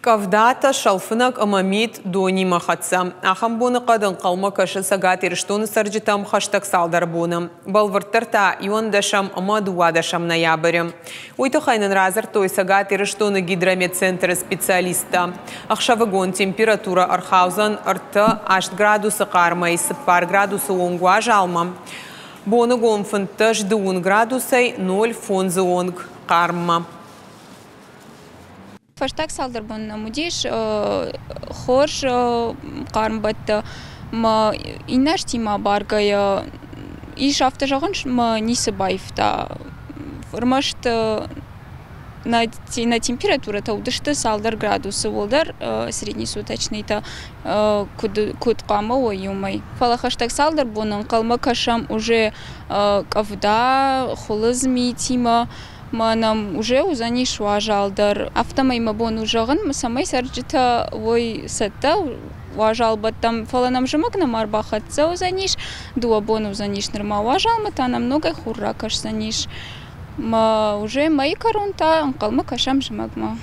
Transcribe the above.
Кавдата шалфынак амамит дуни махатса. Ахамбуны қадын қалма кашы сагат ирштуны сарджитам хаштаг салдар буны. Балвырттарта юандашам ама дуадашам ноябрь. Уйты хайнын разыр той сагат ирштуны гидрометцентры специалиста. Ахшавагон температура архаузан арты 8 градусы қармай, сыппар градусы оңгуа жалма. Боны гомфынтыш 2 градусай 0 фонзы онг қарма. Фаштаг салдар бон мудиш хорш кармбат ма инаш тима баргая иш автожагынш ма нисыбайфта формашт на температура та удышты салдар градусы волдар среднесуточный та куд кама ойумай фала хаштаг салдар бонын калма кашам уже кавда холызми тима манам уже узаниш важалдар автомайма бон ужагын самай сарджита вой сетта важалбат там фаланам жмакна марбахатса узаниш дуа бон узаниш норма важалма та намного хурра каш заниш ма уже май карунта калма кашам жмакма.